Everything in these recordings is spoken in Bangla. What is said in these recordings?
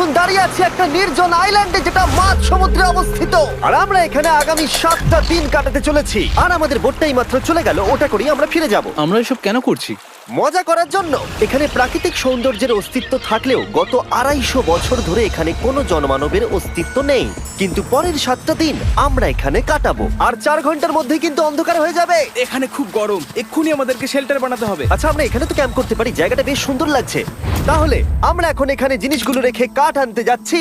এখন দাঁড়িয়ে আছি একটা নির্জন আইল্যান্ডে যেটা মাঝ সমুদ্রে অবস্থিত, আর আমরা এখানে আগামী 7টা দিন কাটাতে চলেছি। আর আমাদের বোটটাই মাত্র চলে গেল, ওটা করেই আমরা ফিরে যাব আমরা এসব কেন করছি? মজা করার জন্য। এখানে প্রাকৃতিক সৌন্দর্যের অস্তিত্ব থাকলেও গত 250 বছর ধরে এখানে কোনো জনমানবের অস্তিত্ব নেই। কিন্তু পরের 7টা দিন আমরা এখানে কাটাবো, আর 4 ঘন্টার মধ্যে কিন্তু অন্ধকার হয়ে যাবে। এখানে খুব গরম, এক্ষুনি আমাদেরকে শেল্টার বানাতে হবে। আচ্ছা, আমরা এখানে তো ক্যাম্প করতে পারি, জায়গাটা বেশ সুন্দর লাগছে। তাহলে আমরা এখন এখানে জিনিসগুলো রেখে কাঠ আনতে যাচ্ছি,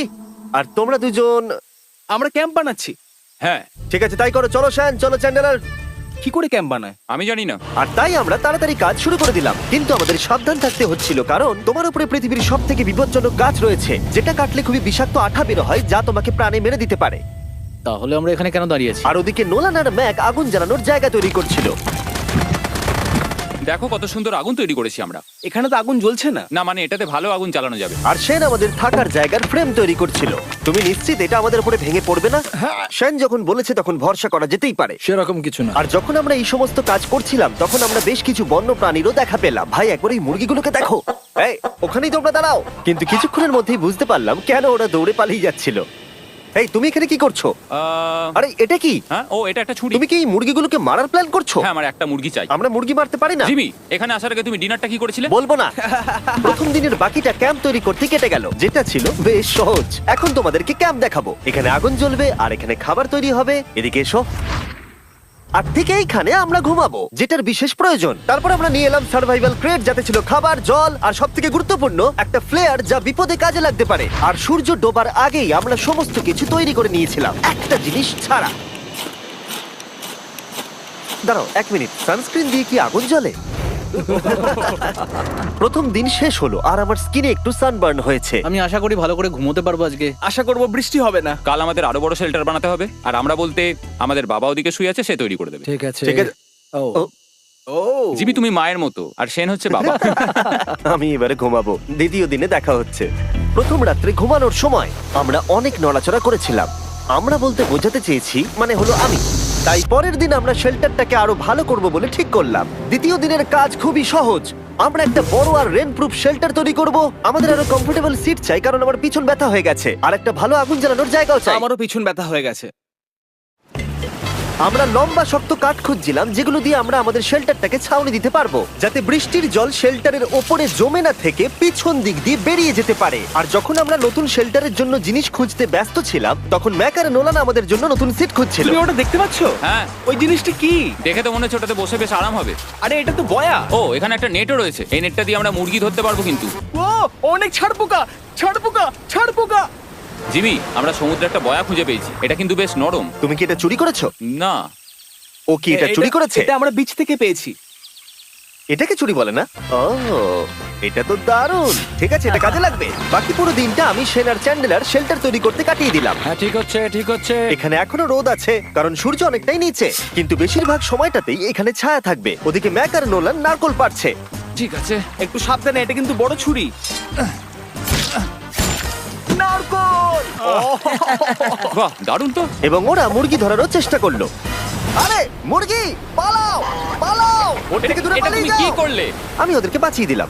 আর তোমরা দুজন। আমরা ক্যাম্প বানাচ্ছি। হ্যাঁ, ঠিক আছে, তাই করো। চলো শ্যান, চলো চ্যান্ডেলার। কি করে ক্যাম্প বানায়? আমি জানি না। আর তাই আমরা তাড়াতাড়ি কাজ শুরু করে দিলাম, কিন্তু আমাদের সাবধান থাকতে হচ্ছিল, কারণ তোমার উপরে পৃথিবীর সব থেকে বিপজ্জনক গাছ রয়েছে, যেটা কাটলে খুবই বিষাক্ত আঠা বের হয়, যা তোমাকে প্রাণে মেরে দিতে পারে। তাহলে আমরা এখানে কেন দাঁড়িয়ে আছি? আর ওদিকে নোলান আর ম্যাক আগুন জ্বালানোর জায়গা তৈরি করছিল। দেখো কত সুন্দর আগুন তৈরি করেছি আমরা। এখানে তো আগুন জ্বলছে না। না মানে এটাতে ভালো আগুন চালানো যাবে। আর সেন আমাদের থাকার জায়গার ফ্রেম তৈরি করছিল। তুমি নিশ্চিত এটা আমাদের উপরে ভেঙে পড়বে না? সেন যখন বলেছে তখন ভরসা করা যেতেই পারে। সেরকম কিছু না। আর যখন আমরা এই সমস্ত কাজ করছিলাম তখন আমরা বেশ কিছু বন্য প্রাণীরও দেখা পেলাম। ভাই, একবার এই মুরগিগুলোকে দেখো। এই, ওখানেই তোমরা দাঁড়াও। কিন্তু কিছুক্ষণের মধ্যেই বুঝতে পারলাম কেন ওরা দৌড়ে পালিয়ে যাচ্ছিল। এই, তুমি এখানে কি করছো? আরে এটা কি? হ্যাঁ, ও এটা একটা ছুরি। তুমি কি এই মুরগিগুলোকে মারার প্ল্যান করছো? হ্যাঁ, আমার একটা মুরগি চাই। আমরা মুরগি মারতে পারি না। জিমি, এখানে আসার আগে তুমি ডিনারটা কি করেছিলে? বলবো না। প্রথম দিনের বাকিটা ক্যাম্প তৈরি করতে কেটে গেল, যেটা ছিল বেশ সহজ। এখন তোমাদেরকে ক্যাম্প দেখাবো। এখানে আগুন জ্বলবে আর এখানে খাবার তৈরি হবে। এদিকে এসো। আর ঠিক এইখানে আমরা ঘুমাবো, যেটার বিশেষ প্রয়োজন। তারপর আমরা নিয়ে এলাম সার্ভাইভাল ক্রেট, যাতে ছিল খাবার, জল আর সবথেকে গুরুত্বপূর্ণ একটা ফ্লেয়ার, যা বিপদে কাজে লাগতে পারে। আর সূর্য ডোবার আগেই আমরা সমস্ত কিছু তৈরি করে নিয়েছিলাম, একটা জিনিস ছাড়া। দাঁড়াও 1 মিনিট, সানস্ক্রিন দিয়ে কি আগুন জ্বলে? প্রথম দিন শেষ হলো আর আমার স্কিনে একটু সানবার্ন হয়েছে। আমি আশা করি ভালো করে ঘুমোতে পারবো আজকে। আশা করব বৃষ্টি হবে না। কাল আমাদের আরো বড় শেল্টার বানাতে হবে, আর আমরা বলতে আমাদের বাবা ওদিকে শুয়ে আছে, সে তৈরি করে দেবে। ঠিক আছে। ঠিক আছে। ও ও, ও জিমি তুমি মায়ের মতো, আর সেন হচ্ছে বাবা। আমি এবারে ঘুমাবো। দ্বিতীয় দিনে দেখা হচ্ছে। প্রথম রাত্রে ঘুমানোর সময় আমরা অনেক নড়াচড়া করেছিলাম। আমরা বলতে বোঝাতে চেয়েছি, মানে হলো আমি। তাই পরের দিন আমরা শেল্টারটাকে আরো ভালো করব বলে ঠিক করলাম। দ্বিতীয় দিনের কাজ খুবই সহজ। আমরা একটা বড় আর রেন প্রুফ শেল্টার তৈরি করব। আমাদের আরো কমফোর্টেবল সিট চাই, কারণ আমার পিছন ব্যথা হয়ে গেছে, আর একটা ভালো আগুন জ্বালানোর জায়গাও চাই। আমারও পিছন ব্যথা হয়ে গেছে। আমরা লম্বা শক্ত কাঠ খুঁজছিলাম, যেগুলো দিয়ে আমরা আমাদের শেল্টারটাকে ছাউনি দিতে পারবো, যাতে বৃষ্টির জল শেল্টারের ওপরে জমে না থেকে পিছন দিক দিয়ে বেরিয়ে যেতে পারে। আর যখন আমরা নতুন শেল্টারের জন্য জিনিস খুঁজতে ব্যস্ত ছিলাম, তখন ম্যাক আর নোলান আমাদের জন্য নতুন সিট খুঁজছিল। তুমি ওটা দেখতে পাচ্ছ? হ্যাঁ, ওই জিনিসটা কি? দেখে তো মনে হচ্ছে ওটাতে বসে বেশ আরাম হবে। আরে এটা তো বয়া। ও, এখানে একটা নেটও রয়েছে। এই নেটটা দিয়ে আমরা মুরগি ধরতে পারবো। কিন্তু ও অনেক ছাড়পোকা, ছাড়পোকা, ছাড়পোকা। জিমি, আমরা সমুদ্রে একটা বয়া খুঁজে পেয়েছি। এটা কিন্তু বেশ নরম। তুমি কি এটা চুরি করেছো? না। ও কি এটা চুরি করেছে? এটা আমরা বিচ থেকে পেয়েছি। এটাকে চুরি বলে না? ও, এটা তো দারুণ। ঠিক আছে, এটা কাজে লাগবে। বাকি পুরো দিনটা আমি সেন আর চ্যান্ডেলার শেল্টার তৈরি করতে কাটিয়ে দিলাম। হ্যাঁ, ঠিক হচ্ছে, ঠিক হচ্ছে। এখানে এখনো রোদ আছে, কারণ সূর্য অনেকটাই নিচে, কিন্তু বেশিরভাগ সময়টাতেই এখানে ছায়া থাকবে। ওদিকে ম্যাক আর নোলান নারকল পাড়ছে। ঠিক আছে। একটু সাবধানে, এটা কিন্তু বড় ছুরি। নারকল! বাহ, দারুণ তো। এবং ওরা মুরগি ধরারও চেষ্টা করলো। আরে মুরগি, পালাও পালাও! ওটা থেকে দূরে এটা পালিয়ে তুমি কি যাও। করলে? আমি ওদেরকে বাঁচিয়ে দিলাম।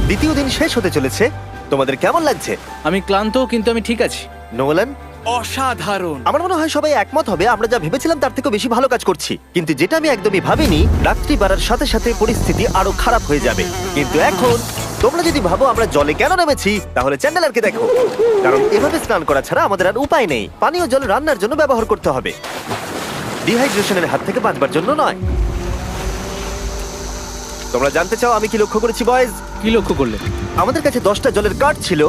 দ্বিতীয় দিন শেষ হতে চলেছে। তোমাদের কেমন লাগছে? আমি ক্লান্ত, কিন্তু আমি ঠিক আছি। নোলান? অসাধারণ। আমার মনে হয় সবাই একমত হবে, আমরা যা ভেবেছিলাম তার থেকে বেশি ভালো কাজ করছি। কিন্তু যেটা আমি একদমই ভাবিনি, রাত্রি বাড়ার সাথে সাথে পরিস্থিতি আরো খারাপ হয়ে যাবে। কিন্তু এখন তোমরা যদি ভাবো আমরা জলে কেন নেমেছি, তাহলে চ্যান্ডেলারকে দেখো। কারণ এভাবে স্নান করা ছাড়া আমাদের আর উপায় নেই। পানীয় জল রান্নার জন্য ব্যবহার করতে হবে, ডিহাইড্রেশনের হাত থেকে বাঁচবার জন্য নয়। তোমরা জানতে চাও আমি কি লক্ষ্য করেছি বয়েজ? কি লক্ষ্য করলে? আমাদের কাছে 10টা জলের কার্ড ছিল,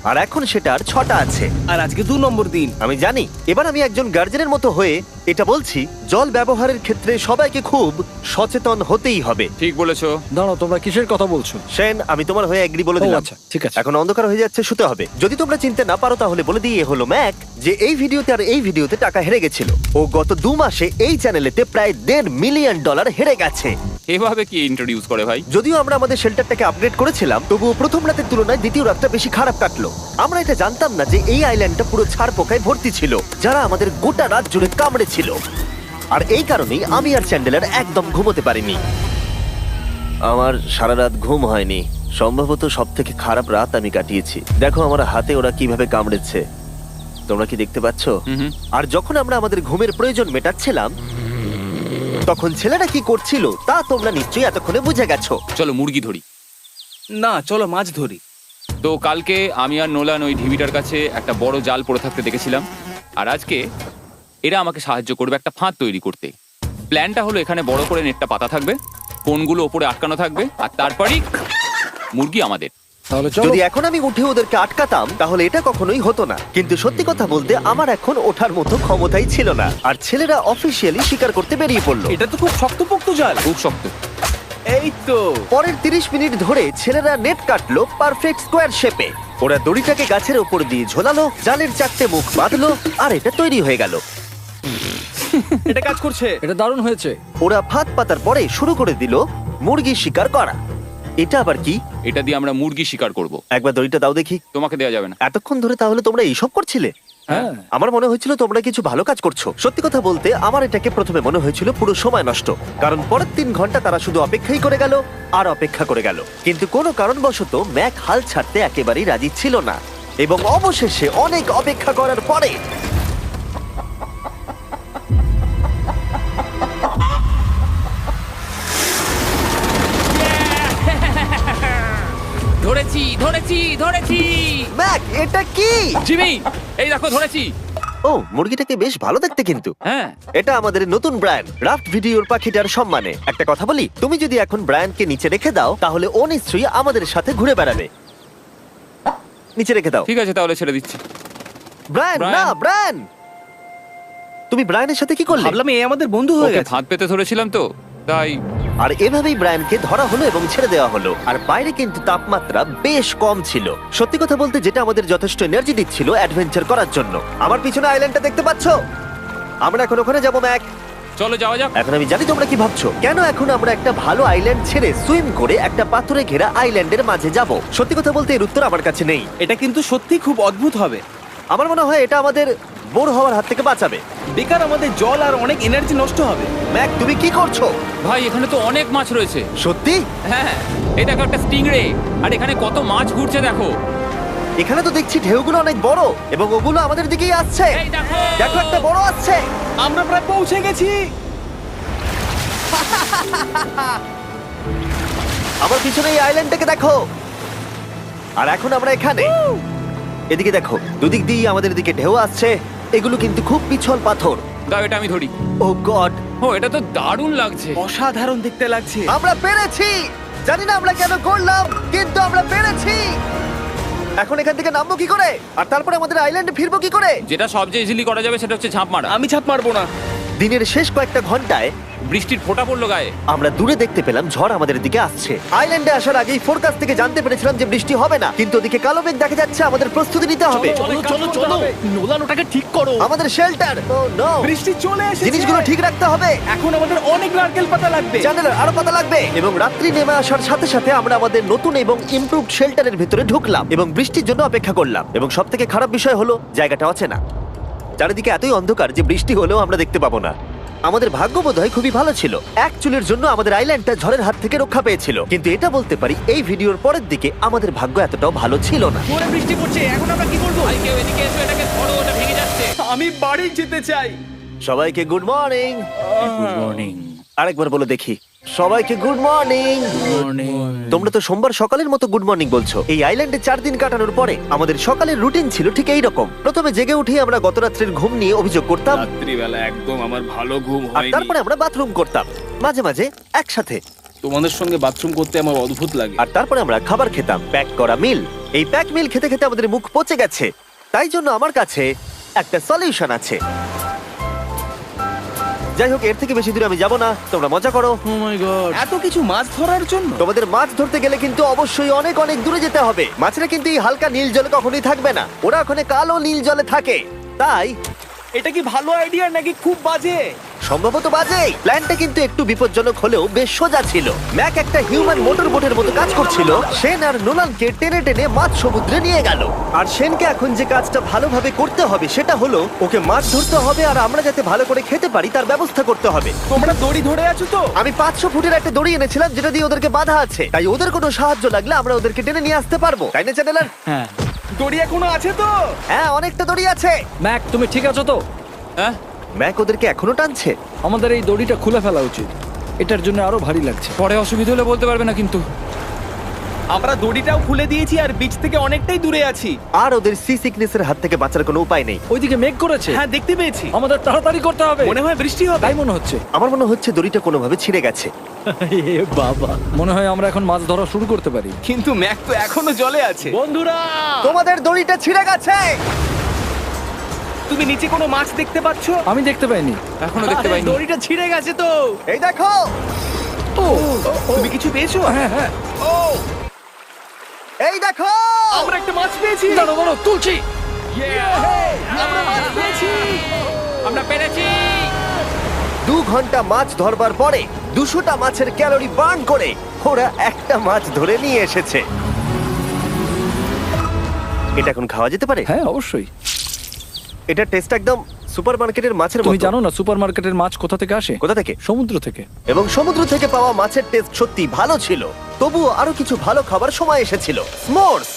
আর এখন সেটা আর 6টা আছে। আর আজকে 2 নম্বর দিন। আমি জানি। এবার আমি একজন গার্জেনের মতো হয়ে এটা বলছি, জল ব্যবহারের ক্ষেত্রে সবাইকে খুব সচেতন হতেই হবে। ঠিক বলেছো। দাঁড়াও, তোমরা কিসের কথা বলছো? সেন, আমি তোমার হয়ে এগ্রি বলে ও, দিলাম। আচ্ছা, ঠিক আছে। এখন অন্ধকার হয়ে যাচ্ছে, শুতে হবে। যদি তোমরা চিনতে না পারো তাহলে বলে দিয়ে হলো ম্যাক, যে এই ভিডিওতে আর এই ভিডিওতে টাকা হেরে গেছিল। ও গত 2 মাসে এই চ্যানেলেতে প্রায় $1.5 মিলিয়ন হেরে গেছে। এভাবে কি ইন্ট্রোডিউস করে ভাই? যদিও আমরা আমাদের শেল্টারটাকে আপগ্রেড করেছিলাম, তবুও প্রথম রাতের তুলনায় দ্বিতীয় রাতটা বেশি খারাপ কাটলো। আমরা এটা জানতাম না যে এই আইল্যান্ডটা পুরো ছারপোকায় ভর্তি ছিল, যারা আমাদের গোটা রাত জুড়ে কামড়েছিল। আর এই কারণেই আমি আর চ্যান্ডেলার একদম ঘুমোতে পারিনি। আমার সারা রাত ঘুম হয়নি, সম্ভবত সব থেকে খারাপ রাত আমি কাটিয়েছি। দেখো আমার হাতে ওরা কিভাবে কামড়েছে, তোমরা কি দেখতে পাচ্ছ? হুম। আর যখন আমরা আমাদের ঘুমের প্রয়োজন মেটাচ্ছিলাম, তখন ছেলেরা কি করছিল তা তোমরা নিশ্চয়ই এতক্ষণে বুঝে গেছো। চলো মুরগি ধরি। না, চলো মাছ ধরি। তো কালকে আমি আর নোলান ওই ঢিবিটার কাছে একটা বড় জাল পড়ে থাকতে দেখেছিলাম, আর আজকে এরা আমাকে সাহায্য করবে একটা ফাঁদ তৈরি করতে। প্ল্যানটা হলো এখানে বড় করে নেটটা পাতা থাকবে, কোনগুলো ওপরে আটকানো থাকবে, আর তারপরেই মুরগি আমাদের। তাহলে চলো। যদি এখন আমি উঠে ওদেরকে আটকাতাম তাহলে এটা কখনোই হতো না, কিন্তু সত্যি কথা বলতে আমার এখন ওঠার মতো ক্ষমতাই ছিল না। আর ছেলেরা অফিসিয়ালি স্বীকার করতে বেরিয়ে পড়লো। এটা তো খুব শক্তপোক্ত জাল। খুব শক্ত। এই তো। পরের 30 মিনিট ধরে ছেলেরা নেট কাটলো পারফেক্ট স্কোয়ার শেপে। ওরা দড়িটাকে গাছের উপর দিয়ে ঝোলালো, জালের 4টে মুখ বাঁধলো, আর এটা তৈরি হয়ে গেল। এটা কাজ করছে। এটা দারুণ হয়েছে। ওরা ফাঁদ পাতার পরে শুরু করে দিল মুরগি শিকার করা। এটা আবার কি? এটা দিয়ে আমরা মুরগি শিকার করব। একবার দড়িটা দাও দেখি। তোমাকে দেওয়া যাবে না। এতক্ষণ ধরে তাহলে তোমরা এইসব করছিলে? হ্যাঁ। আমার মনে হয়েছিল তোমরা কিছু ভালো কাজ করছো। সত্যি কথা বলতে আমার এটাকে প্রথমে মনে হয়েছিল পুরো সময় নষ্ট, কারণ পরের 3 ঘন্টা তারা শুধু অপেক্ষাই করে গেল আর অপেক্ষা করে গেল। কিন্তু কোনো কারণবশত ম্যাক হাল ছাড়তে একেবারেই রাজি ছিল না, এবং অবশেষে অনেক অপেক্ষা করার পরে ধরেছি ধরেছি ধরেছি। ম্যাক, এটা কি? জিমি, এই দেখো ধরেছি। ও, মুরগিটাকে বেশ ভালো দেখতে কিন্তু। হ্যাঁ। এটা আমাদের নতুন ব্র্যান্ড রাফট ভিডিওর পাখিটার সম্মানে। একটা কথা বলি, তুমি যদি এখন ব্র্যান্ডকে নিচে রেখে দাও তাহলে ও নিশ্চয়ই আমাদের সাথে ঘুরে বেড়াবে। নিচে রেখে দাও। ঠিক আছে, তাহলে ছেড়ে দিচ্ছি। Brian, Brian. না ব্রায়ান, তুমি ব্রায়ানের সাথে কি করলে? ভাবলাম এই আমাদের বন্ধু হয়ে ওকে গেছে। ফাঁদ পেতে ধরেছিলাম তো, তাই। আর এভাবেই ব্রায়ানকে ধরা হলো এবং ছেড়ে দেওয়া হলো। আর বাইরে কিন্তু তাপমাত্রা বেশ কম ছিল। সত্যি কথা বলতে যেটা আমাদের যথেষ্ট এনার্জি দিচ্ছিল অ্যাডভেঞ্চার করার জন্য। আমার পিছনে আইল্যান্ডটা দেখতে পাচ্ছো? আমরা এখন ওখানে যাবো ম্যাক। চলো যাওয়া যাক। এখন আমি জানি তোমরা কি ভাবছো, কেন এখন আমরা একটা ভালো আইল্যান্ড ছেড়ে সুইম করে একটা পাথরে ঘেরা আইল্যান্ডের মাঝে যাব? সত্যি কথা বলতে এর উত্তর আমার কাছে নেই। এটা কিন্তু সত্যি খুব অদ্ভুত হবে। আমার মনে হয় এটা আমাদের বোর হওয়ার হাত থেকে বাঁচাবে। বেকার আমাদের জল আর অনেক এনার্জি নষ্ট হবে। ম্যাক, তুমি কি করছো? ভাই, এখানে তো অনেক মাছ রয়েছে। সত্যি? হ্যাঁ, এই দেখো একটা স্টিংরে, আর এখানে কত মাছ ঘুরছে দেখো। এখানে তো দেখছি ঢেউগুলো অনেক বড় এবং ওগুলো আমাদের দিকেই আসছে। এই দেখো। দেখো, একটা বড় আসছে। আমরা প্রায় পৌঁছে গেছি। আমার পিছনে এই আইল্যান্ডটাকে দেখো। আর এখন আমরা এখানে। এদিকে দেখো, দুদিক দিয়ে আমাদের দিকে ঢেউ আসছে। এগুলো কিন্তু খুব পিছল পাথর। দাও, এটা আমি ধরি। ও গড, ও, এটা তো দারুণ লাগছে। অসাধারণ দেখতে লাগছে। আমরা পেরেছি। জানি না আমরা কেন করলাম, কিন্তু আমরা পেরেছি। এখন এখান থেকে নামবো কি করে, আর তারপরে আমাদের আইল্যান্ডে ফিরবো কি করে? যেটা সবচেয়ে ইজিলি করা যাবে সেটা হচ্ছে ঝাঁপ মারা। আমি ছাপ মারবো না। দিনের শেষ কয়েকটা ঘন্টায় বৃষ্টির ফোঁটা পড়লো গায়ে। আমরা দূরে দেখতে পেলাম ঝড় আমাদের দিকে আসছে। আইল্যান্ডে আসার আগেই ফোরকাস্ট থেকে জানতে পেরেছিলাম যে বৃষ্টি হবে না, কিন্তু ওদিকে কালো মেঘ দেখা যাচ্ছে। আমাদের প্রস্তুতি নিতে হবে। চলো চলো চলো, নোলান ওটাকে ঠিক করো। আমাদের শেল্টার, ও নো, বৃষ্টি চলে এসেছে। জিনিসগুলো ঠিক রাখতে হবে। এখন আমাদের অনেক নারকেল পাতা লাগবে। জানালার আরো পাতা লাগবে। এবং রাত্রি নেমে আসার সাথে সাথে আমরা আমাদের নতুন এবং ইমপ্রুভড শেল্টারের ভিতরে ঢুকলাম এবং বৃষ্টির জন্য অপেক্ষা করলাম। এবং সব থেকে খারাপ বিষয় হলো জায়গাটা অচেনা। চারিদিকে এতই অন্ধকার যে বৃষ্টি হলেও আমরা দেখতে পাবো না। আমাদের ভাগ্য বোধহয় খুবই ভালো ছিল। এক চুলের জন্য আমাদের আইল্যান্ডটা ঝড়ের হাত থেকে রক্ষা পেয়েছিল, কিন্তু এটা বলতে পারি এই ভিডিওর পরের দিকে আমাদের ভাগ্য এতটাও ভালো ছিল না। জোরে বৃষ্টি পড়ছে, এখন আমরা কি করব? ভাই, কেউ এদিকে এসো, এটাকে ধরো, ওটা ভেঙে যাচ্ছে। আমি বাড়ি যেতে চাই। সবাইকে গুড মর্নিং। Good morning. আরেকবার বলে দেখি, সবাইকে গুড মর্নিং। তোমরা তো সোমবার সকালের মতো গুড মর্নিং বলছো। এই আইল্যান্ডে 4 দিন কাটানোর পরে আমাদের সকালের রুটিন ছিল ঠিক এই রকম। প্রথমে জেগে উঠে আমরা গত রাত্রের ঘুম নিয়ে অভিযোগ করতাম, রাত্রিবেলা একদম আমার ভালো ঘুম আর হয়নি। তারপরে আমরা বাথরুম করতাম, মাঝে মাঝে একসাথে। তোমাদের সঙ্গে বাথরুম করতে আমার অদ্ভুত লাগে। আর তারপরে আমরা খাবার খেতাম, প্যাক করা মিল। এই প্যাক মিল খেতে খেতে আমাদের মুখ পচে গেছে। তাই জন্য আমার কাছে একটা সলিউশন আছে। যাই হোক, এর থেকে বেশি দূরে আমি যাব না, তোমরা মজা করো। ও মাই গড। এত কিছু মাছ ধরার জন্য? তোমাদের মাছ ধরতে গেলে কিন্তু অবশ্যই অনেক অনেক দূরে যেতে হবে। মাছেরা কিন্তু এই হালকা নীল জলে কখনোই থাকবে না, ওরা ওখানে কালো নীল জলে থাকে। তাই এটা কি ভালো আইডিয়া নাকি খুব বাজে? সম্ভবত বাজে। প্ল্যানটা কিন্তু একটু বিপজ্জনক হলেও বেশ সোজা ছিল। ম্যাক একটা হিউম্যান মোটর বোটের মতো কাজ করছিল। শেন আর নোলানকে টেনে টেনে মাছ সমুদ্রে নিয়ে গেল। আর শেনকে এখন যে কাজটা ভালোভাবে করতে হবে সেটা হলো ওকে মাছ ধরতে হবে, আর আমরা যাতে ভালো করে খেতে পারি তার ব্যবস্থা করতে হবে। তোমরা দড়ি ধরে আছো তো? আমি 500 ফুটের একটা দড়ি এনেছিলাম যেটা দিয়ে ওদেরকে বাঁধা আছে, তাই ওদের কোনো সাহায্য লাগলে আমরা ওদেরকে টেনে নিয়ে আসতে পারবো, তাই না চ্যানেলার? হ্যাঁ। দড়ি এখনো আছে তো? হ্যাঁ, অনেকটা দড়ি আছে। ম্যাক, তুমি ঠিক আছো তো? হ্যাঁ, ম্যাক ওদেরকে এখনো টানছে। আমাদের এই দড়িটা খুলে ফেলা উচিত, এটার জন্য আরো ভারী লাগছে। পরে অসুবিধা হলে বলতে পারবে না কিন্তু। আমরা দড়িটাও খুলে দিয়েছি আর বিচ থেকে অনেকটাই দূরে আছি। আর ওদের সি সিকনেসের হাত থেকে বাঁচার কোনো উপায় নেই। ওইদিকে মেঘ করেছে। হ্যাঁ, দেখতে পেয়েছি। আমাদের তাড়াতাড়ি করতে হবে। মনে হয় বৃষ্টি হবে। তাই মনে হচ্ছে। আমার মনে হচ্ছে দড়িটা কোনোভাবে ছিঁড়ে গেছে। এ বাবা, মনে হয় আমরা এখন মাছ ধরা শুরু করতে পারি। কিন্তু ম্যাক তো এখনো জলে আছে। বন্ধুরা, তোমাদের দড়িটা ছিঁড়ে গেছে। তুমি নিচে কোনো মাছ দেখতে পাচ্ছো? আমি দেখতে পাইনি। এখনো দেখতে পাইনি। দড়িটা ছিঁড়ে গেছে তো। এই দেখো। তুমি কিছু পেয়েছো? হ্যাঁ হ্যাঁ, ও, এই দেখো। আমরা একটা মাছ পেয়েছি। দাঁড়ো দাঁড়ো, তুলছি। আমরা মাছ পেয়েছি। আমরা পেরেছি। 2 ঘন্টা মাছ ধরবার পরে 200টা মাছের ক্যালোরি বার্ন করে ওরা একটা মাছ ধরে নিয়ে এসেছে। এটা এখন খাওয়া যেতে পারে? হ্যাঁ অবশ্যই। এটা টেস্ট একদম সুপারমার্কেটের মাছের তুমি মতো। জানো না সুপারমার্কেটের মাছ কোথা থেকে আসে? কোথা থেকে? সমুদ্র থেকে। এবং সমুদ্র থেকে পাওয়া মাছের টেস্ট সত্যি ভালো ছিল। তবুও আরো কিছু ভালো খাবার সময় এসেছিল। স্মোর্স।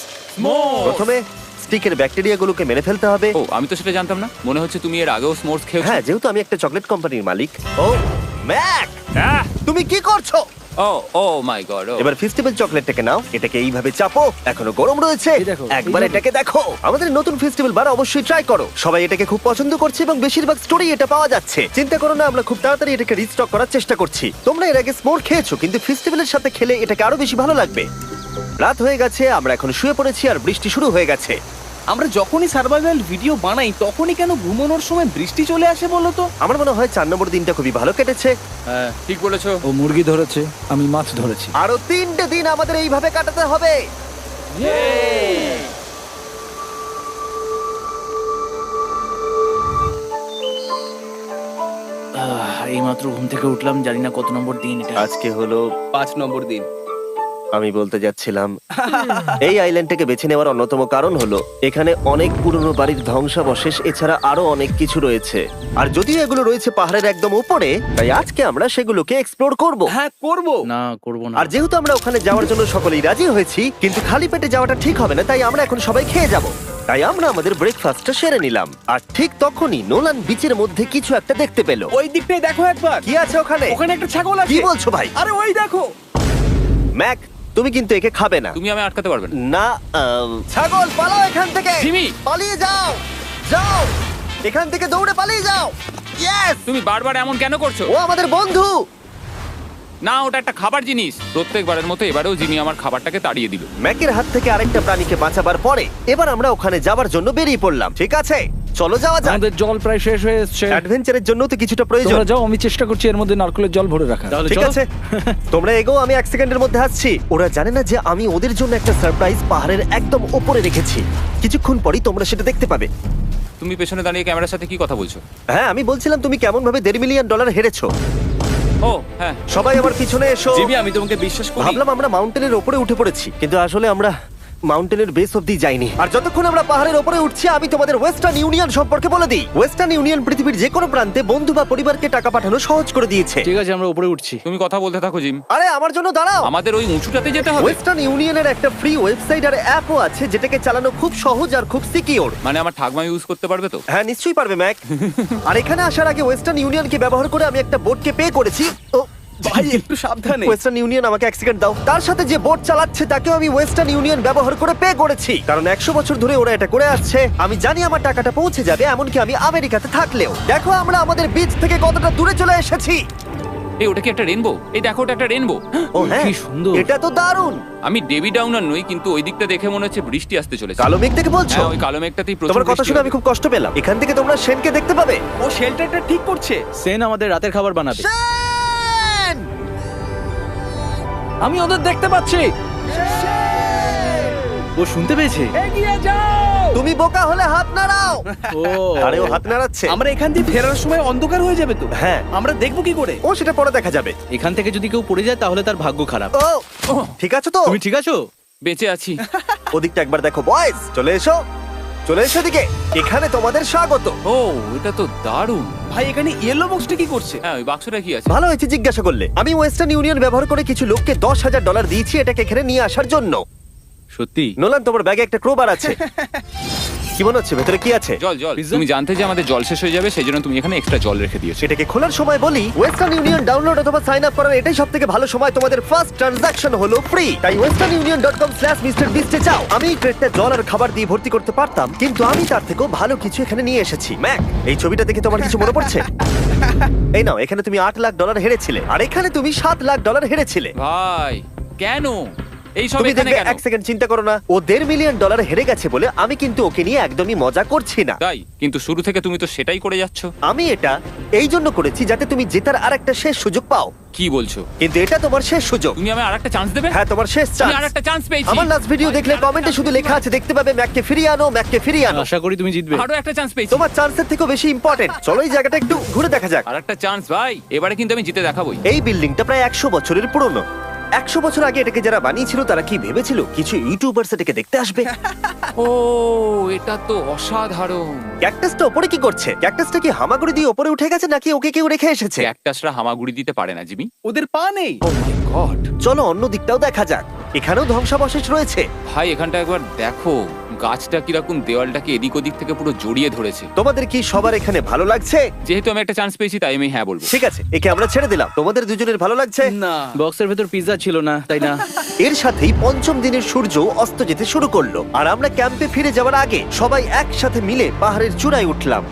প্রথমে স্টিকের ব্যাকটেরিয়াগুলোকে মেরে ফেলতে হবে। ও, আমি তো সেটা জানতাম না। মনে হচ্ছে তুমি এর আগেও স্মোর্স খেয়েছো। হ্যাঁ, যেহেতু আমি একটা চকলেট কোম্পানির মালিক। ও ম্যাক, আহ! তুমি কি করছো? ও ও মাই গড। এবার ফেস্টিভ্যাল চকলেটটাকে নাও, এটাকে এইভাবে চাপো, এখনো গরম রয়েছে। এই দেখো, একবার এইভাবে। এটাকে দেখো। আমাদের নতুন ফেস্টিভ্যাল বার অবশ্যই ট্রাই করো। সবাই এটাকে খুব পছন্দ করছে এবং বেশিরভাগ স্টোরি এটা পাওয়া যাচ্ছে। চিন্তা করো না, আমরা খুব তাড়াতাড়ি এটাকে রিস্টক করার চেষ্টা করছি। তোমরা এর আগে স্মোর খেয়েছো, কিন্তু ফেস্টিভ্যালের সাথে খেলে এটাকে আরো বেশি ভালো লাগবে। রাত হয়ে গেছে, আমরা এখন শুয়ে পড়েছি আর বৃষ্টি শুরু হয়ে গেছে। আমরা যখনই সার্ভাইভাল ভিডিও বানাই তখনই কেন ঘুমানোর সময় বৃষ্টি চলে আসে বলো তো? আমার মনে হয় 4 নম্বর দিনটা খুবই ভালো কেটেছে। হ্যাঁ, ঠিক বলেছো। ও মুরগি ধরেছে, আমি মাছ ধরেছি। আরো 3টে দিন আমাদের এইভাবে কাটাতে হবে। এইমাত্র ঘুম থেকে উঠলাম, জানি না কত নম্বর দিন এটা। আজকে হলো 5 নম্বর দিন। আমি বলতে যাচ্ছিলাম এই আইল্যান্ডটাকে বেছে নেওয়ার অন্যতম কারণ হলো এখানে অনেক পুরনো বাড়ির ধ্বংসাবশেষ, এছাড়া আরো অনেক কিছু রয়েছে। আর যদিও এগুলো রয়েছে পাহাড়ের একদম উপরে, তাই আজকে আমরা সেগুলোকে এক্সপ্লোর করব। হ্যাঁ, করব। না, করব না। আর যেহেতু আমরা ওখানে যাওয়ার জন্য সকলেই রাজি হয়েছি, কিন্তু খালি পেটে যাওয়াটা ঠিক হবে না, তাই আমরা এখন সবাই খেয়ে যাব। তাই আমরা আমাদের ব্রেকফাস্টটা সেরে নিলাম। আর ঠিক তখনই নোলান বিচের মধ্যে কিছু একটা দেখতে পেল। ওই দিকটাই দেখো একবার। কি আছে ওখানে? ওখানে একটা ছাগল আছে। কি বলছো ভাই? আরে ওই দেখো। ম্যাক, তুমি কিন্তু একে খাবে না। তুমি আমি আটকাতে পারবে না। না, ছাগল পালাও এখান থেকে। জিমি! পালিয়ে যাও, যাও এখান থেকে, দৌড়ে পালিয়ে যাও। ইয়েস! তুমি বারবার এমন কেন করছো? ও আমাদের বন্ধু। না, ওটা একটা খাবার জিনিস। প্রত্যেকবারের মতো এবারেও জিমি আমার খাবারটাকে তাড়িয়ে দিল। ম্যাকের হাত থেকে আরেকটা প্রাণীকে বাঁচাবার পরে এবার আমরা ওখানে যাবার জন্য বেরিয়ে পড়লাম। ঠিক আছে, চলো যাওয়া যাক। আমাদের জল প্রায় শেষ হয়ে এসেছে। অ্যাডভেঞ্চারের জন্য তো কিছুটা প্রয়োজন। তোমরা যাও, আমি চেষ্টা করছি এর মধ্যে নারকেলের জল ভরে রাখা। ঠিক আছে, তোমরা এগো, আমি 1 সেকেন্ডের মধ্যে আসছি। ওরা জানে না যে আমি ওদের জন্য একটা সারপ্রাইজ পাহাড়ের একদম উপরে রেখেছি। কিছুক্ষণ পরেই তোমরা সেটা দেখতে পাবে। তুমি পেছনে দাঁড়িয়ে ক্যামেরার সাথে কি কথা বলছো? হ্যাঁ, আমি বলছিলাম তুমি কেমন ভাবে $1.5 মিলিয়ন হেরেছো। ও হ্যাঁ, সবাই আমার পিছনে এসো। জিমি, আমি তোমাকে বিশ্বাস করি। ভাবলাম আমরা মাউন্টেনের উপরে উঠে পড়েছি, কিন্তু আসলে আমরা মাউন্টেনের বেস অব্দি যাইনি। আর যতক্ষণ আমরা পাহাড়ের উপরে উঠছি, আমি তোমাদের ওয়েস্টার্ন ইউনিয়ন সম্পর্কে বলে দিই। ওয়েস্টার্ন ইউনিয়ন পৃথিবীর যে কোনো প্রান্তে বন্ধু বা পরিবারকে টাকা পাঠানো সহজ করে দিয়েছে। ঠিক আছে, আমরা উপরে উঠছি। তুমি কথা বলতে থাকো জিম। আরে আমার জন্য দাঁড়াও। আমাদের ওই উঁচুটাতে যেতে হবে। ওয়েস্টার্ন ইউনিয়নের একটা ফ্রি ওয়েবসাইট আর অ্যাপও আছে, যেটাকে চালানো খুব সহজ আর খুব সিকিউর। মানে আমার ঠাকমা ইউজ করতে পারবে তো? হ্যাঁ, নিশ্চয়ই পারবে ম্যাক। আর এখানে আসার আগে ওয়েস্টার্ন ইউনিয়নকে ব্যবহার করে আমি একটা বোটকে পে করেছি। ও ভাই, একটু সাবধানে। ওয়েস্টার্ন ইউনিয়ন আমাকে 1 সেকেন্ড দাও। তার সাথে যে বোট চালাচ্ছে তাকেও আমি ওয়েস্টার্ন ইউনিয়ন ব্যবহার করে পে করেছি, কারণ 100 বছর ধরে ওরা এটা করে আসছে। আমি জানি আমার টাকাটা পৌঁছে যাবে, এমনকি আমি আমেরিকাতে থাকলেও। দেখো আমরা আমাদের বিচ থেকে কতটা দূরে চলে এসেছি। এই, ওটা কি একটা রেনবো? এই দেখো, ওটা একটা রেনবো। ও হ্যাঁ, কি সুন্দর। এটা তো দারুণ। আমি ডেভি ডাউনার নই, কিন্তু ওই দিকটা দেখে মনে হচ্ছে বৃষ্টি আসতে চলেছে। কালো মেঘ থেকে বলছো? হ্যাঁ, ওই কালো মেঘটাতেই প্রচুর তোমার কথা বৃষ্টি শুনে হবে। আমি খুব কষ্ট পেলাম। এখান থেকে তোমরা শেনকে দেখতে পাবে। ও শেল্টারটা ঠিক করছে। সেন আমাদের রাতের খাবার বানাবে। শেন! আমি ওদের দেখতে পাচ্ছি। ও শুনতে পেয়েছে। এগিয়ে যাও। তুমি বোকা হলে হাত নাড়াও। ও আরে ও হাত নাড়াচ্ছে। আমরা এখান দিয়ে ফেরার সময় অন্ধকার হয়ে যাবে তো। হ্যাঁ। আমরা দেখবো কি করে? ও সেটা পরে দেখা যাবে। এখান থেকে যদি কেউ পড়ে যায় তাহলে তার ভাগ্য খারাপ। ও ঠিক আছে তো? তুমি ঠিক আছো? বেঁচে আছি। ওদিকটা একবার দেখো বয়েজ, চলে এসো, চলে এসো দিকে। এখানে তোমাদের স্বাগত। ও এটা তো দারুণ। ভাই এখানে ইয়েলো বক্সটা কি করছে? হ্যাঁ ওই বাক্সটা কি আছে? ভালো হয়েছে জিজ্ঞাসা করলে। আমি ওয়েস্টার্ন ইউনিয়ন ব্যবহার করে কিছু লোককে $10,000 দিয়েছি এটাকে এখানে নিয়ে আসার জন্য। সত্যি? নোলান, তোমার ব্যাগে একটা ক্রোবার আছে। কি মনে হচ্ছে ভেতরে কি আছে? জল জল। Pizza? তুমি জানতে যে আমাদের জল শেষ হয়ে যাবে সেই জন্য তুমি এখানে এক্সট্রা জল রেখে দিয়েছো। সেটাকে খোলার সময় বলি, ওয়েস্টার্ন ইউনিয়ন ডাউনলোড অথবা সাইন আপ করার এটাই সবথেকে ভালো সময়। তোমাদের ফার্স্ট ট্রানজাকশন হলো ফ্রি। তাই westernunion.com/MrBeast এ যাও। আমি এই ক্রেটটা জল আর খাবার দিয়ে ভর্তি করতে পারতাম, কিন্তু আমি তার থেকেও ভালো কিছু এখানে নিয়ে এসেছি। ম্যাক, এই ছবিটা দেখে তোমার কিছু মনে পড়ছে? এই নাও, এখানে তুমি $8 লাখ হেরেছিলে, আর এখানে তুমি $7 লাখ হেরেছিলে। ভাই কেন এই সব তুমি এখানে দেখবে, কেন? এক সেকেন্ড চিন্তা করো না। ও $1.5 মিলিয়ন হেরে গেছে বলে আমি কিন্তু ওকে নিয়ে একদমই মজা করছি না। তাই কিন্তু শুরু থেকে তুমি তো সেটাই করে যাচ্ছ। আমি এটা এই জন্য করেছি যাতে তুমি জেতার আরেকটা শেষ সুযোগ পাও, কি বলছো? কিন্তু এটা তোমার শেষ সুযোগ। তুমি আমায় আরেকটা চান্স দেবে? হ্যাঁ, তোমার শেষ আমি চান্স। আরেকটা চান্স পেয়েছি। আমার লাস্ট ভিডিও দেখলে কমেন্টে শুধু লেখা আছে, দেখতে পাবে ম্যাককে ফিরিয়ে আনো, ম্যাককে ফিরিয়ে আনো। আশা করি তুমি জিতবে। আরো একটা চান্স পেয়েছি। তোমার চান্সের থেকেও বেশি ইম্পর্টেন্ট। চলো এই জায়গাটা একটু ঘুরে দেখা যাক। আরেকটা চান্স ভাই, এবারে কিন্তু আমি জিতে দেখাবোই। এই বিল্ডিংটা প্রায় 100 বছরের পুরনো। 100 বছর আগে এটাকে যারা বানিয়েছিল তারা কি ভেবেছিল কিছু ইউটিউবার্স এটাকে দেখতে আসবে? ও এটা তো অসাধারণ। ক্যাকটাসটা ওপরে কি করছে? ক্যাকটাসটা কি হামাগুড়ি দিয়ে ওপরে উঠে গেছে নাকি ওকে কেউ রেখে এসেছে? ক্যাকটাসরা হামাগুড়ি দিতে পারে না জিমি। ওদের পা নেই। ও মাই গড। চলো অন্য দিকটাও দেখা যাক। এখানেও ধ্বংসাবশেষ রয়েছে। ভাই এখানটা একবার দেখো, গাছটা কিরকম দেওয়ালটাকে এদিক ওদিক থেকে পুরো জড়িয়ে ধরেছে। তোমাদের কি সবার এখানে ভালো লাগছে? যেহেতু আমি একটা চান্স পেয়েছি তাই আমি হ্যাঁ বলবো। ঠিক আছে, একে আমরা ছেড়ে দিলাম। তোমাদের দুজনের ভালো লাগছে? না, বক্সের ভেতর পিৎজা ছিল না, তাই না? এর সাথেই পঞ্চম দিনের সূর্য অস্ত যেতে শুরু করলো, আর আমরা ক্যাম্পে ফিরে যাওয়ার আগে সবাই একসাথে মিলে পাহাড়ের চূড়ায় উঠলাম।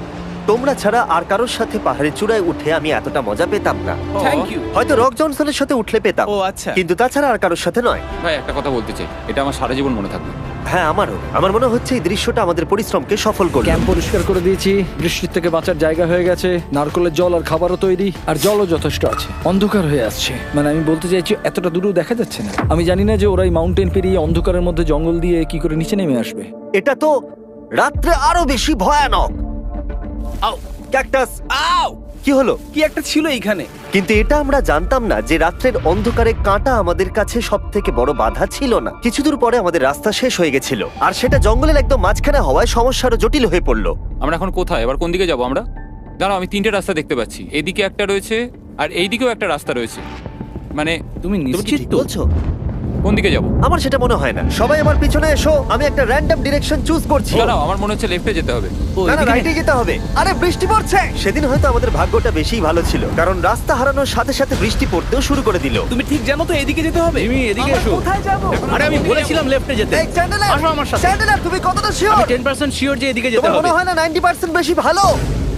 তোমরা ছাড়া আর কারোর সাথে পাহাড়ের চূড়ায় উঠে আমি এতটা মজা পেতাম না। Thank you. হয়তো রক জনসনের সাথে উঠলে পেতাম, ও আচ্ছা। কিন্তু তাছাড়া আর কারোর সাথে নয়। ভাই একটা কথা বলতে চাই, এটা আমার সারা জীবন মনে থাকবে। হ্যাঁ, আমারও। আমার মনে হচ্ছে এই দৃশ্যটা আমাদের পরিশ্রমকে সফল করলো। ক্যাম্প পরিষ্কার করে দিয়েছি, বৃষ্টির থেকে বাঁচার জায়গা হয়ে গেছে, নারকেলের জল আর খাবারও তৈরি, আর জলও যথেষ্ট আছে। অন্ধকার হয়ে আসছে, মানে আমি বলতে চাইছি এতটা দূরেও দেখা যাচ্ছে না। আমি জানি না যে ওরা এই মাউন্টেন পেরিয়ে অন্ধকারের মধ্যে জঙ্গল দিয়ে কি করে নিচে নেমে আসবে। এটা তো রাত্রে আরো বেশি ভয়ানক। আউ, ক্যাকটাস, আউ! কি হলো? কি একটা ছিল এইখানে। কিন্তু এটা আমরা জানতাম না যে রাত্রের অন্ধকারে কাঁটা আমাদের কাছে সব থেকে বড় বাধা ছিল না। কিছু দূর পরে আমাদের রাস্তা শেষ হয়ে গেছিল, আর সেটা জঙ্গলের একদম মাঝখানে হওয়ায় সমস্যা আরো জটিল হয়ে পড়লো। আমরা এখন কোথায়, এবার কোন দিকে যাবো আমরা? দাঁড়াও, আমি তিনটে রাস্তা দেখতে পাচ্ছি। এদিকে একটা রয়েছে আর এইদিকেও একটা রাস্তা রয়েছে। মানে তুমি তুমি নিশ্চিত ঠিক তো? বলছো? কোন দিকে যাবো? আমার সেটা মনে হয় না। সবাই আমার পিছনে এসো, আমি একটা র্যান্ডম ডিরেকশন চুজ করছি। দাঁড়াও, আমার মনে হচ্ছে লেফটে যেতে হবে। ও, না না, এদিকে? রাইটে যেতে হবে। আরে বৃষ্টি পড়ছে। সেদিন হয়তো আমাদের ভাগ্যটা বেশিই ভালো ছিল, কারণ রাস্তা হারানোর সাথে সাথে বৃষ্টি পড়তেও শুরু করে দিল। তুমি ঠিক জানো তো এদিকে যেতে হবে? জিমি, এদিকে আমরা এসো। কোথায় যাবো? আরে আমি বলেছিলাম লেফটে যেতে। এই চ্যান্ডেলার, আসো আমার সাথে। চ্যান্ডেলার, তুমি কতটা আমি শিওর? 10% শিওর যে এদিকে যেতে তোমার হবে। মনে হয় না 90% বেশি ভালো?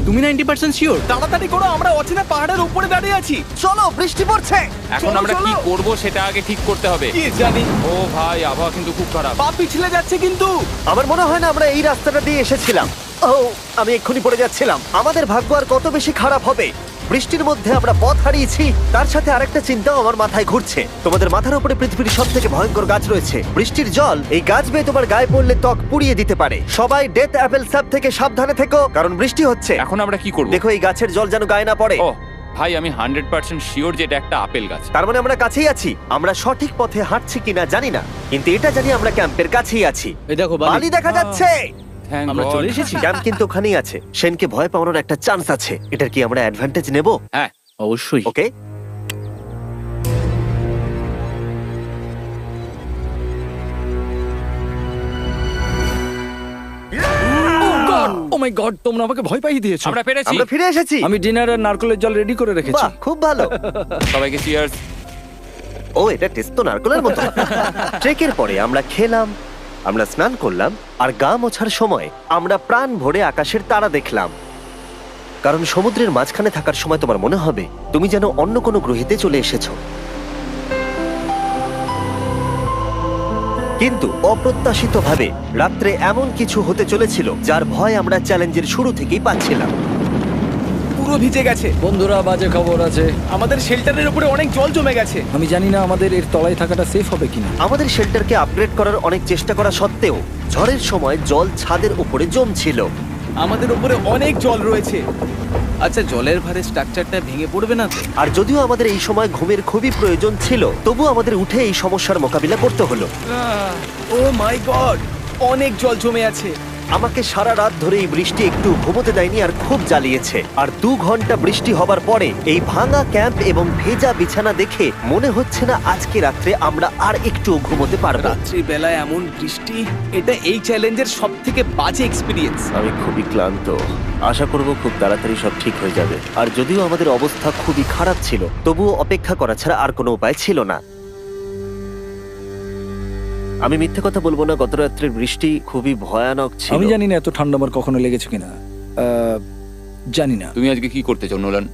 তুমি 90% শিওর? তাড়াতাড়ি করো, আমরা অচেনা পাহাড়ের উপরে দাঁড়িয়ে আছি। চলো, বৃষ্টি পড়ছে। এখন চলো, আমরা কি চলো। করব সেটা আগে ঠিক করতে হবে। কি জানি, ও ভাই, আবহাওয়া কিন্তু খুব খারাপ। পা পিছলে যাচ্ছে কিন্তু। আমার মনে হয় না আমরা এই রাস্তাটা দিয়ে এসেছিলাম। ও, আমি এক্ষুনি পড়ে যাচ্ছিলাম। আমাদের ভাগ্য আর কত বেশি খারাপ হবে। বৃষ্টির মধ্যে আমরা পথ হারিয়েছি, তার সাথে আরেকটা চিন্তাও আমার মাথায় ঘুরছে। তোমাদের মাথার উপরে পৃথিবীর সব থেকে ভয়ঙ্কর গাছ রয়েছে। বৃষ্টির জল এই গাছ বেয়ে তোমার গায়ে পড়লে ত্বক পুড়িয়ে দিতে পারে। সবাই ডেথ অ্যাপেল স্যাপ থেকে সাবধানে থেকো, কারণ বৃষ্টি হচ্ছে। এখন আমরা কি করব? দেখো এই গাছের জল যেন গায়ে না পড়ে। ও ভাই, আমি 100% শিওর যে এটা একটা আপেল গাছ। তার মানে আমরা কাছেই আছি। আমরা সঠিক পথে হাঁটছি কিনা জানি না, কিন্তু এটা জানি আমরা ক্যাম্পের কাছেই আছি। এই দেখো বালি দেখা যাচ্ছে। Thank আমরা God. চলে এসেছি। ক্যাম্প কিন্তু ওখানেই আছে। সেনকে ভয় পাওয়ানোর একটা চান্স আছে। এটার কি আমরা অ্যাডভান্টেজ নেব? হ্যাঁ, অবশ্যই। ওকে, ও মাই গড, তোমরা আমাকে ভয় পাইয়ে দিয়েছো। আমরা পেরেছি। আমরা ফিরে এসেছি। আমি ডিনার আর নারকেলের জল রেডি করে রেখেছি। বাহ, খুব ভালো। সবাইকে চিয়ার্স। ও, এটা টেস্ট তো নারকেলের মতো। ট্রেকের পরে আমরা খেলাম, আমরা স্নান করলাম, আর গা মোছার সময় আমরা প্রাণ ভরে আকাশের তারা দেখলাম। কারণ সমুদ্রের মাঝখানে থাকার সময় তোমার মনে হবে তুমি যেন অন্য কোনো গ্রহেতে চলে এসেছো। কিন্তু অপ্রত্যাশিতভাবে রাত্রে এমন কিছু হতে চলেছিল যার ভয় আমরা চ্যালেঞ্জের শুরু থেকেই পাচ্ছিলাম। পুরো ভিজে গেছে। বন্ধুরা, বাজে খবর আছে। আমাদের শেল্টারের উপরে অনেক জল জমে গেছে। আমি জানি না আমাদের এর তলায় থাকাটা সেফ হবে কিনা। আমাদের শেল্টারকে আপগ্রেড করার অনেক চেষ্টা করা সত্ত্বেও ঝড়ের সময় জল ছাদের উপরে জমছিল। আমাদের উপরে অনেক জল রয়েছে। আচ্ছা, জলের ভারে স্ট্রাকচারটা ভেঙে পড়বে না তো? আর যদিও আমাদের এই সময় ঘুমের খুবই প্রয়োজন ছিল, তবু আমাদের উঠে এই সমস্যার মোকাবিলা করতে হলো। ও মাই গড, অনেক জল জমে আছে। আমাকে সারা রাত ধরে এই বৃষ্টি একটু ঘুমোতে দেয়নি আর খুব জ্বালিয়েছে। আর 2 ঘন্টা বৃষ্টি হবার পরে এই ভাঙা ক্যাম্প এবং ভেজা বিছানা দেখে মনে হচ্ছে না আজকে রাত্রে আমরা আর একটু ঘুমোতে পারবো। রাত্রি বেলায় এমন বৃষ্টি, এটা এই চ্যালেঞ্জের সব থেকে বাজে এক্সপিরিয়েন্স। আমি খুবই ক্লান্ত। আশা করব খুব তাড়াতাড়ি সব ঠিক হয়ে যাবে। আর যদিও আমাদের অবস্থা খুবই খারাপ ছিল, তবুও অপেক্ষা করা ছাড়া আর কোনো উপায় ছিল না। আমি মিথ্যে কথা বলবো না, গত রাত্রের বৃষ্টি খুবই ভয়ানক ছিল। আমি জানি না এত ঠান্ডা আমার কখনো লেগেছে কিনা। জানি না। তুমি আজকে কি করতে চাও নোলান?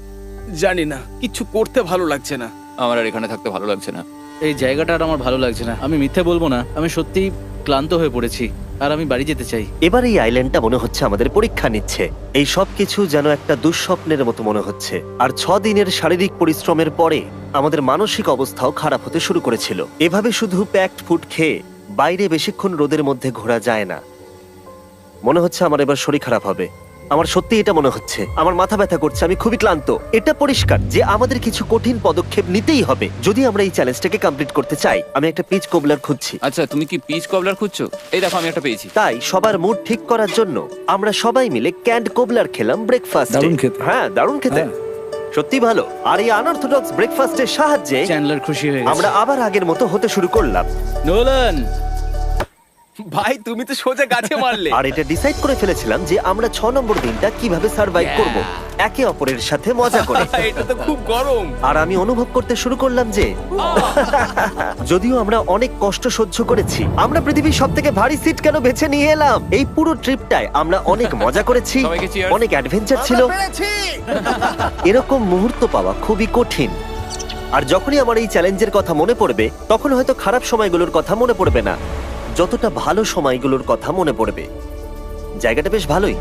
জানি না, কিছু করতে ভালো লাগছে না। আমার আর এখানে থাকতে ভালো লাগছে না। এই জায়গাটা আর আমার ভালো লাগছে না। আমি মিথ্যে বলবো না, আমি সত্যিই ক্লান্ত হয়ে পড়েছি আর আমি বাড়ি যেতে চাই। এবার এই আইল্যান্ডটা মনে হচ্ছে আমাদের পরীক্ষা নিচ্ছে। এই সব কিছু যেন একটা দুঃস্বপ্নের মতো মনে হচ্ছে। আর 6 দিনের শারীরিক পরিশ্রমের পরে আমাদের মানসিক অবস্থাও খারাপ হতে শুরু করেছিল। এভাবে শুধু প্যাকড ফুড খেয়ে বাইরে বেশিক্ষণ রোদের মধ্যে ঘোরা যায় না। মনে হচ্ছে আমার এবার শরীর খারাপ হবে। আমার সত্যি এটা মনে হচ্ছে। আমার মাথা ব্যথা করছে, আমি খুবই ক্লান্ত। এটা পরিষ্কার যে আমাদের কিছু কঠিন পদক্ষেপ নিতেই হবে যদি আমরা এই চ্যালেঞ্জটাকে কমপ্লিট করতে চাই। আমি একটা পিচ কোবলার খুঁজছি। আচ্ছা, তুমি কি পিচ কবলার খুঁজছো? এই দেখো, আমি একটা পেয়েছি। তাই সবার মুড ঠিক করার জন্য আমরা সবাই মিলে ক্যান্ড কোবলার খেলাম ব্রেকফাস্ট। দারুণ খেতে। হ্যাঁ, দারুণ খেতে, হ্যাঁ। সত্যি ভালো। আর এই আনঅর্থোডক্স ব্রেকফাস্টের সাহায্যে চ্যান্ডলার খুশি হয়ে আমরা গেছে। আবার আগের মতো হতে শুরু করলাম। নোলান, ভাই, তুমি তো সোজা গাছে মারলে। আর এটা ডিসাইড করে ফেলেছিলাম যে আমরা 6 নম্বর দিনটা কিভাবে সার্ভাইভ করব, একে অপরের সাথে মজা করে। এটা তো খুব গরম। আর আমি অনুভব করতে শুরু করলাম যে যদিও আমরা অনেক কষ্ট সহ্য করেছি, আমরা পৃথিবীর সব থেকে ভারী সিট কেন বেছে নিয়ে এলাম। এই পুরো ট্রিপটায় আমরা অনেক মজা করেছি, সবাইকে cheers। অনেক অ্যাডভেঞ্চার ছিল। এরকম মুহূর্ত পাওয়া খুবই কঠিন। আর যখনই আমার এই চ্যালেঞ্জের কথা মনে পড়বে, তখন হয়তো খারাপ সময়গুলোর কথা মনে পড়বে না, যতটা ভালো সময়গুলোর কথা মনে পড়বে। জায়গাটা বেশ ভালোই।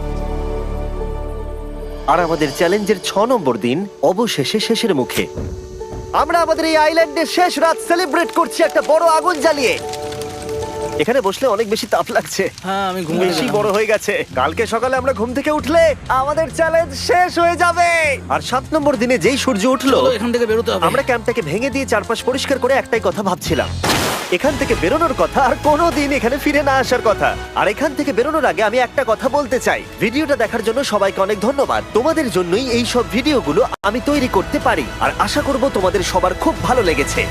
আর আমাদের চ্যালেঞ্জের 6 নম্বর দিন অবশেষে শেষের মুখে। আমরা আমাদের এই আইল্যান্ডের শেষ রাত সেলিব্রেট করছি একটা বড় আগুন জ্বালিয়ে। এখানে বসলে অনেক বেশি তাপ লাগছে। হ্যাঁ, আমি ঘুমিয়ে বেশি বড় হয়ে গেছে। কালকে সকালে আমরা ঘুম থেকে উঠলে আমাদের চ্যালেঞ্জ শেষ হয়ে যাবে। আর 7 নম্বর দিনে যেই সূর্য উঠলো, এখান থেকে বেরোতে হবে। আমরা ক্যাম্পটাকে ভেঙে দিয়ে চারপাশ পরিষ্কার করে একটাই কথা ভাবছিলাম, এখান থেকে বেরোনোর কথা আর কোনোদিন এখানে ফিরে না আসার কথা। আর এখান থেকে বেরোনোর আগে আমি একটা কথা বলতে চাই, ভিডিওটা দেখার জন্য সবাইকে অনেক ধন্যবাদ। তোমাদের জন্যই এই সব ভিডিওগুলো আমি তৈরি করতে পারি। আর আশা করব তোমাদের সবার খুব ভালো লেগেছে।